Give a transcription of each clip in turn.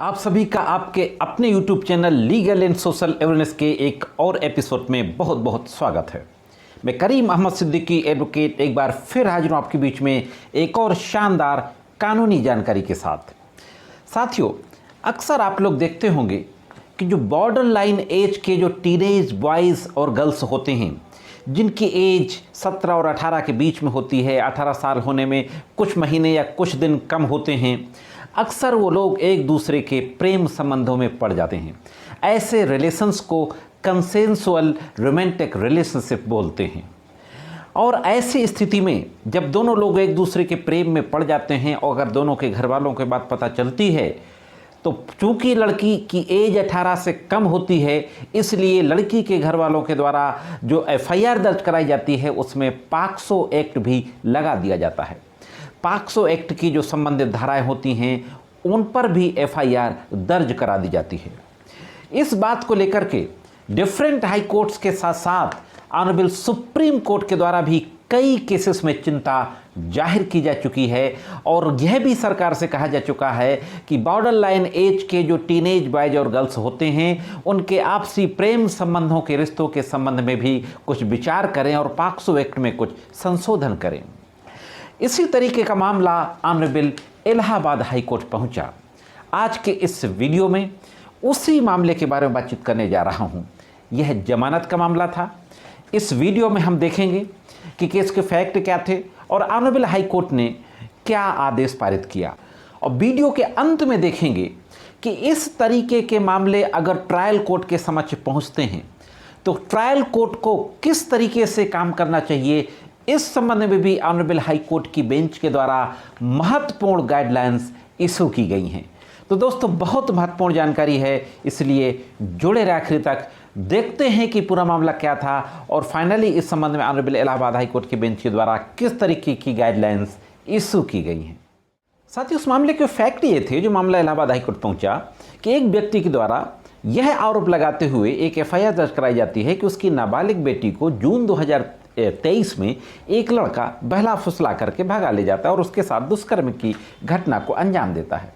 आप सभी का आपके अपने YouTube channel legal and social awareness के एक और एपिसोड में बहुत बहुत स्वागत है। मैं करीम अहमद सिद्दीकी एडवोकेट एक बार फिर हाजिर हूँ आपके बीच में एक और शानदार कानूनी जानकारी के साथ। साथियों, अक्सर आप लोग देखते होंगे कि जो बॉर्डर लाइन एज के जो टीनेज बॉयज़ और गर्ल्स होते हैं, जिनकी एज 17 और 18 के बीच में होती है, 18 साल होने में कुछ महीने या कुछ दिन कम होते हैं, अक्सर वो लोग एक दूसरे के प्रेम संबंधों में पड़ जाते हैं। ऐसे रिलेशंस को कंसेंसुअल रोमांटिक रिलेशनशिप बोलते हैं। और ऐसी स्थिति में जब दोनों लोग एक दूसरे के प्रेम में पड़ जाते हैं और अगर दोनों के घर वालों के बात पता चलती है, तो चूंकि लड़की की एज 18 से कम होती है, इसलिए लड़की के घर वालों के द्वारा जो FIR दर्ज कराई जाती है उसमें पॉक्सो एक्ट भी लगा दिया जाता है। पॉक्सो एक्ट की जो संबंधित धाराएं होती हैं उन पर भी FIR दर्ज करा दी जाती है। इस बात को लेकर के डिफरेंट हाई कोर्ट्स के साथ साथ ऑनरेबल सुप्रीम कोर्ट के द्वारा भी कई केसेस में चिंता जाहिर की जा चुकी है और यह भी सरकार से कहा जा चुका है कि बॉर्डर लाइन एज के जो टीनेज बॉयज और गर्ल्स होते हैं उनके आपसी प्रेम संबंधों के रिश्तों के संबंध में भी कुछ विचार करें और पॉक्सो एक्ट में कुछ संशोधन करें। इसी तरीके का मामला ऑनरेबल इलाहाबाद हाई कोर्ट पहुंचा। आज के इस वीडियो में उसी मामले के बारे में बातचीत करने जा रहा हूं। यह जमानत का मामला था। इस वीडियो में हम देखेंगे कि केस के फैक्ट क्या थे और ऑनरेबल हाई कोर्ट ने क्या आदेश पारित किया, और वीडियो के अंत में देखेंगे कि इस तरीके के मामले अगर ट्रायल कोर्ट के समक्ष पहुंचते हैं तो ट्रायल कोर्ट को किस तरीके से काम करना चाहिए, इस संबंध में भी ऑनरेबल हाई कोर्ट की बेंच के द्वारा महत्वपूर्ण गाइडलाइंस इशू की गई हैं। तो दोस्तों, बहुत महत्वपूर्ण जानकारी है, इसलिए जुड़े रहे आखिर तक। देखते हैं कि पूरा मामला क्या था और फाइनली इस संबंध में ऑनरेबल इलाहाबाद हाई कोर्ट की बेंच के द्वारा किस तरीके की गाइडलाइंस इशू की गई हैं। साथ ही उस मामले के फैक्ट ये थे, जो मामला इलाहाबाद हाई कोर्ट पहुंचा, कि एक व्यक्ति के द्वारा यह आरोप लगाते हुए एक FIR दर्ज कराई जाती है कि उसकी नाबालिग बेटी को जून 2023 में एक लड़का बहला फुसला करके भगा ले जाता है और उसके साथ दुष्कर्म की घटना को अंजाम देता है।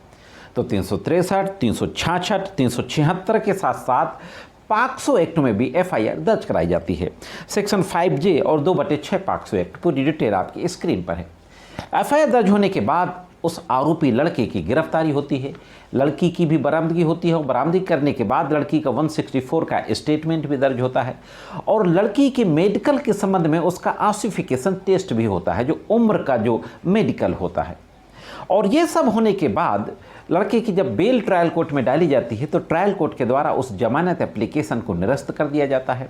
तो 363, 366, 376 के साथ साथ पॉक्सो एक्ट में भी FIR दर्ज कराई जाती है। सेक्शन 5J और 2/6 पॉक्सो एक्ट, पूरी डिटेल आपकी स्क्रीन पर है। FIR दर्ज होने के बाद उस आरोपी लड़के की गिरफ्तारी होती है, लड़की की भी बरामदगी होती है और बरामदगी करने के बाद लड़की का 164 का स्टेटमेंट भी दर्ज होता है और लड़की के मेडिकल के संबंध में उसका ऑसिफिकेशन टेस्ट भी होता है, जो उम्र का जो मेडिकल होता है। और ये सब होने के बाद लड़के की जब बेल ट्रायल कोर्ट में डाली जाती है तो ट्रायल कोर्ट के द्वारा उस जमानत एप्लीकेशन को निरस्त कर दिया जाता है।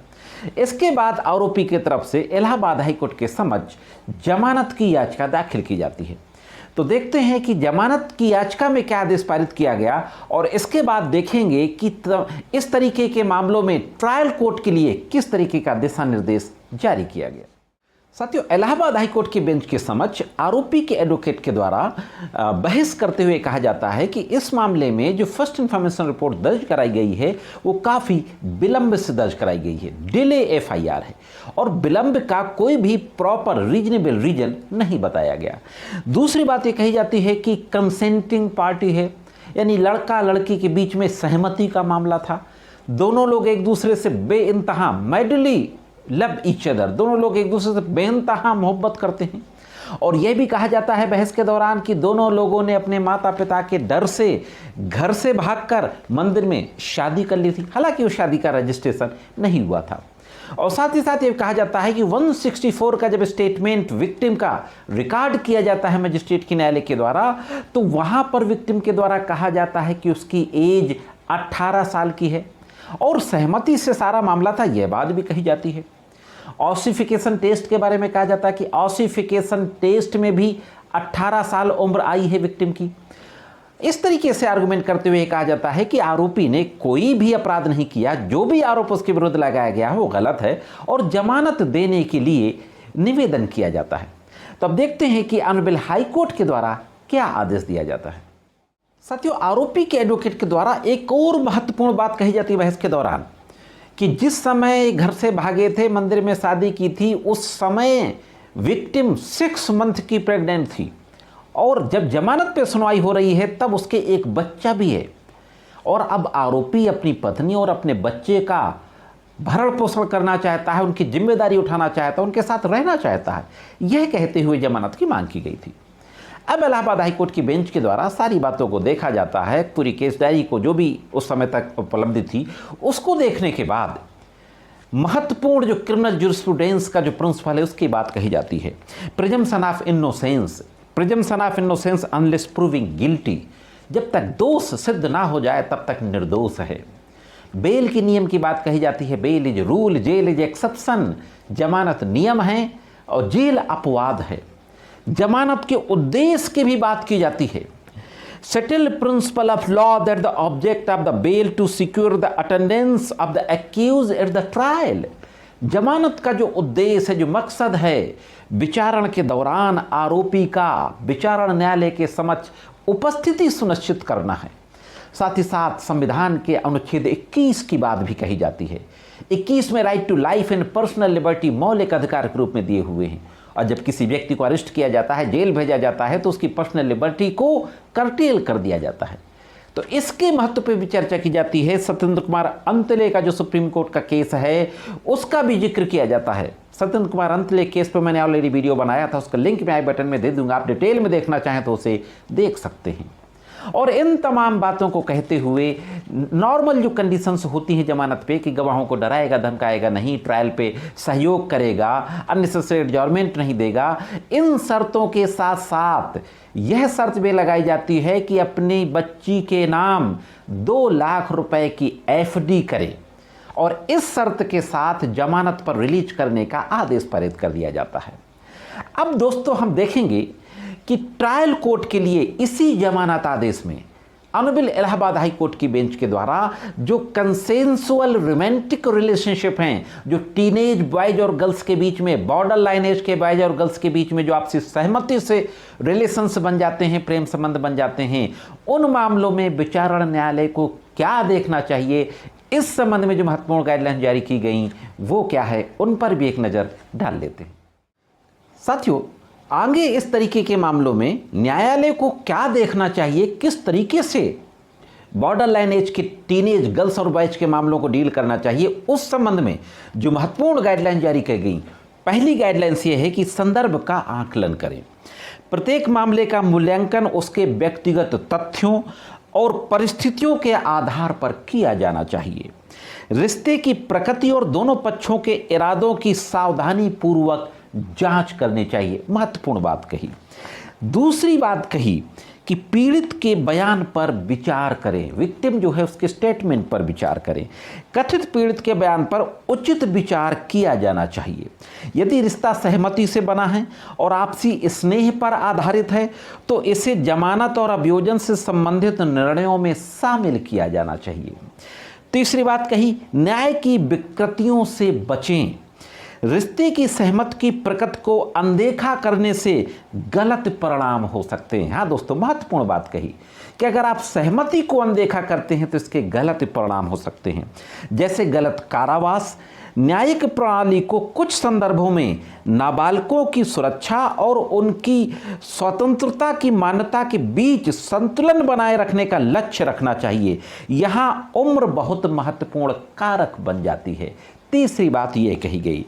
इसके बाद आरोपी की तरफ से इलाहाबाद हाई कोर्ट के समक्ष जमानत की याचिका दाखिल की जाती है। तो देखते हैं कि जमानत की याचिका में क्या आदेश पारित किया गया और इसके बाद देखेंगे कि इस तरीके के मामलों में ट्रायल कोर्ट के लिए किस तरीके का दिशा निर्देश जारी किया गया। साथियों, इलाहाबाद हाई कोर्ट की बेंच के समक्ष आरोपी के एडवोकेट के द्वारा बहस करते हुए कहा जाता है कि इस मामले में जो फर्स्ट इन्फॉर्मेशन रिपोर्ट दर्ज कराई गई है वो काफ़ी विलंब से दर्ज कराई गई है, डिले FIR है और विलंब का कोई भी प्रॉपर रीजनेबल रीजन नहीं बताया गया। दूसरी बात ये कही जाती है कि कंसेंटिंग पार्टी है, यानी लड़का लड़की के बीच में सहमति का मामला था। दोनों लोग एक दूसरे से बेइंतहा मैडली लव ईच अदर, दोनों लोग एक दूसरे से बेइंतहा मोहब्बत करते हैं। और यह भी कहा जाता है बहस के दौरान कि दोनों लोगों ने अपने माता पिता के डर से घर से भागकर मंदिर में शादी कर ली थी, हालांकि उस शादी का रजिस्ट्रेशन नहीं हुआ था। और साथ ही साथ ये कहा जाता है कि 164 का जब स्टेटमेंट विक्टिम का रिकॉर्ड किया जाता है मजिस्ट्रेट की न्यायालय के द्वारा, तो वहां पर विक्टिम के द्वारा कहा जाता है कि उसकी एज 18 साल की है और सहमति से सारा मामला था, यह बात भी कही जाती है। ऑसिफिकेशन टेस्ट के बारे में कहा जाता है कि ऑसिफिकेशन टेस्ट में भी 18 साल उम्र आई है विक्टिम की। इस तरीके से आर्गुमेंट करते हुए कहा जाता है कि आरोपी ने कोई भी अपराध नहीं किया, जो भी आरोप उसके विरुद्ध लगाया गया है वो गलत है और जमानत देने के लिए निवेदन किया जाता है। तो अब देखते हैं कि ऑनरेबल हाई कोर्ट के द्वारा क्या आदेश दिया जाता है। साथियों, आरोपी के एडवोकेट के द्वारा एक और महत्वपूर्ण बात कही जाती है बहस के दौरान कि जिस समय घर से भागे थे, मंदिर में शादी की थी, उस समय विक्टिम 6 मंथ की प्रेग्नेंट थी और जब जमानत पे सुनवाई हो रही है तब उसके एक बच्चा भी है। और अब आरोपी अपनी पत्नी और अपने बच्चे का भरण पोषण करना चाहता है, उनकी जिम्मेदारी उठाना चाहता है, उनके साथ रहना चाहता है, यह कहते हुए जमानत की मांग की गई थी। अब इलाहाबाद हाईकोर्ट की बेंच के द्वारा सारी बातों को देखा जाता है, पूरी केस डायरी को जो भी उस समय तक उपलब्ध थी उसको देखने के बाद महत्वपूर्ण जो क्रिमिनल जूरिस्प्रूडेंस का जो प्रिंसिपल है उसकी बात कही जाती है, presumption of innocence, presumption of innocence unless proving guilty. जब तक दोष सिद्ध ना हो जाए तब तक निर्दोष है। बेल के नियम की बात कही जाती है, bail is rule, jail is exception. जमानत नियम है और जेल अपवाद है। जमानत के उद्देश्य की भी बात की जाती है। Settled principle of law that the object of the bail to secure the attendance of the accused at the trial. जमानत का जो उद्देश्य है, जो मकसद है, विचारण के दौरान आरोपी का विचारण न्यायालय के समक्ष उपस्थिति सुनिश्चित करना है। साथ ही साथ संविधान के अनुच्छेद 21 की बात भी कही जाती है। 21 में right to life and personal liberty मौलिक अधिकार के रूप में दिए हुए हैं। और जब किसी व्यक्ति को अरेस्ट किया जाता है, जेल भेजा जाता है, तो उसकी पर्सनल लिबर्टी को कर्टेल कर दिया जाता है। तो इसके महत्व पर भी चर्चा की जाती है। सत्येंद्र कुमार अंतले का जो सुप्रीम कोर्ट का केस है उसका भी जिक्र किया जाता है। सत्येंद्र कुमार अंतले केस पर मैंने ऑलरेडी वीडियो बनाया था, उसका लिंक मैं आई बटन में दे दूंगा, आप डिटेल में देखना चाहें तो उसे देख सकते हैं। और इन तमाम बातों को कहते हुए नॉर्मल जो कंडीशंस होती हैं जमानत पे कि गवाहों को डराएगा धमकाएगा नहीं, ट्रायल पे सहयोग करेगा, अननेसेसरी एडजॉर्नमेंट नहीं देगा, इन शर्तों के साथ साथ यह शर्त भी लगाई जाती है कि अपनी बच्ची के नाम 2 लाख रुपए की एफडी करे और इस शर्त के साथ जमानत पर रिलीज करने का आदेश पारित कर दिया जाता है। अब दोस्तों हम देखेंगे कि ट्रायल कोर्ट के लिए इसी जमानत आदेश में ऑनरेबल इलाहाबाद हाई कोर्ट की बेंच के द्वारा जो कंसेंसुअल रोमांटिक रिलेशनशिप हैं, जो टीनेज बॉयज और गर्ल्स के बीच में, बॉर्डर लाइन एज के बॉयज और गर्ल्स के बीच में जो आपसी सहमति से रिलेशंस बन जाते हैं, प्रेम संबंध बन जाते हैं, उन मामलों में विचारण न्यायालय को क्या देखना चाहिए, इस संबंध में जो महत्वपूर्ण गाइडलाइन जारी की गई वो क्या है, उन पर भी एक नज़र डाल लेते हैं। साथियों, आगे इस तरीके के मामलों में न्यायालय को क्या देखना चाहिए, किस तरीके से बॉर्डर लाइन एज के टीनेज गर्ल्स और बॉयज के मामलों को डील करना चाहिए, उस संबंध में जो महत्वपूर्ण गाइडलाइन जारी की गई, पहली गाइडलाइंस ये है कि संदर्भ का आकलन करें। प्रत्येक मामले का मूल्यांकन उसके व्यक्तिगत तथ्यों और परिस्थितियों के आधार पर किया जाना चाहिए। रिश्ते की प्रकृति और दोनों पक्षों के इरादों की सावधानी पूर्वक जांच करनी चाहिए। महत्वपूर्ण बात कही। दूसरी बात कही कि पीड़ित के बयान पर विचार करें, विक्टिम जो है उसके स्टेटमेंट पर विचार करें। कथित पीड़ित के बयान पर उचित विचार किया जाना चाहिए। यदि रिश्ता सहमति से बना है और आपसी स्नेह पर आधारित है तो इसे जमानत और अभियोजन से संबंधित निर्णयों में शामिल किया जाना चाहिए। तीसरी बात कही, न्याय की विकृतियों से बचें। रिश्ते की सहमति की प्रकृति को अनदेखा करने से गलत परिणाम हो सकते हैं। हाँ दोस्तों, महत्वपूर्ण बात कही कि अगर आप सहमति को अनदेखा करते हैं तो इसके गलत परिणाम हो सकते हैं, जैसे गलत कारावास। न्यायिक प्रणाली को कुछ संदर्भों में नाबालिगों की सुरक्षा और उनकी स्वतंत्रता की मान्यता के बीच संतुलन बनाए रखने का लक्ष्य रखना चाहिए। यहाँ उम्र बहुत महत्वपूर्ण कारक बन जाती है। तीसरी बात यह कही गई।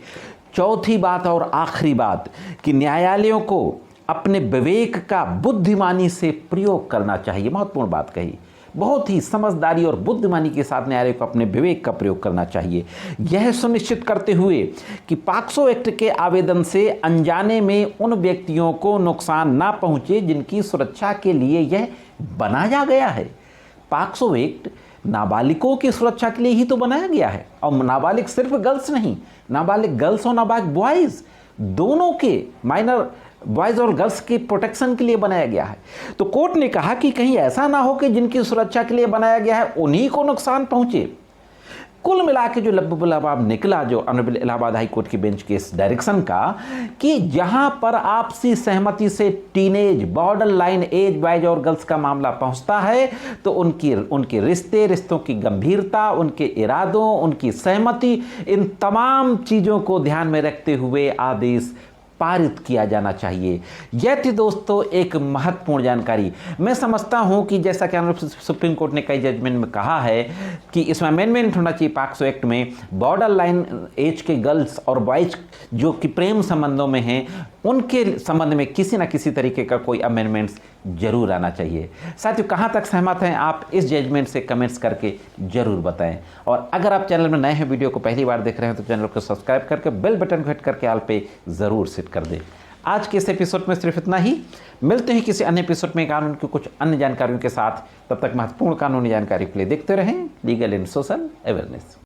चौथी बात और आखिरी बात कि न्यायालयों को अपने विवेक का बुद्धिमानी से प्रयोग करना चाहिए। महत्वपूर्ण बात कही। बहुत ही समझदारी और बुद्धिमानी के साथ न्यायालय को अपने विवेक का प्रयोग करना चाहिए, यह सुनिश्चित करते हुए कि पॉक्सो एक्ट के आवेदन से अनजाने में उन व्यक्तियों को नुकसान ना पहुंचे जिनकी सुरक्षा के लिए यह बनाया गया है। पॉक्सो एक्ट नाबालिगों की सुरक्षा के लिए ही तो बनाया गया है, और नाबालिग सिर्फ गर्ल्स नहीं, नाबालिग गर्ल्स और नाबालिग बॉयज़ दोनों के, माइनर बॉयज़ और गर्ल्स के प्रोटेक्शन के लिए बनाया गया है। तो कोर्ट ने कहा कि कहीं ऐसा ना हो कि जिनकी सुरक्षा के लिए बनाया गया है उन्हीं को नुकसान पहुंचे। कुल मिला के जो लबाब निकला जो ऑनरेबल इलाहाबाद हाई कोर्ट की बेंच के इस डायरेक्शन का कि जहां पर आपसी सहमति से teenage, border line age boys और गर्ल्स का मामला पहुंचता है तो उनके रिश्तों की गंभीरता, उनके इरादों, उनकी सहमति, इन तमाम चीज़ों को ध्यान में रखते हुए आदेश पारित किया जाना चाहिए। यह थी दोस्तों एक महत्वपूर्ण जानकारी। मैं समझता हूं कि जैसा कि ऑनरेबल सुप्रीम कोर्ट ने कई जजमेंट में कहा है कि इसमें अमेंडमेंट होना चाहिए पॉक्सो एक्ट में, बॉर्डर लाइन एज के गर्ल्स और बॉयज जो कि प्रेम संबंधों में हैं उनके संबंध में किसी न किसी तरीके का कोई अमेंडमेंट्स जरूर आना चाहिए। साथियों, कहाँ तक सहमत हैं आप इस जजमेंट से कमेंट्स करके जरूर बताएं। और अगर आप चैनल में नए हैं, वीडियो को पहली बार देख रहे हैं तो चैनल को सब्सक्राइब करके बेल बटन को हिट करके ऑल पे ज़रूर सेट कर दें। आज के इस एपिसोड में सिर्फ इतना ही। मिलते हैं किसी अन्य एपिसोड में कानून की कुछ अन्य जानकारियों के साथ। तब तक महत्वपूर्ण कानूनी जानकारी के लिए देखते रहें लीगल एंड सोशल अवेयरनेस।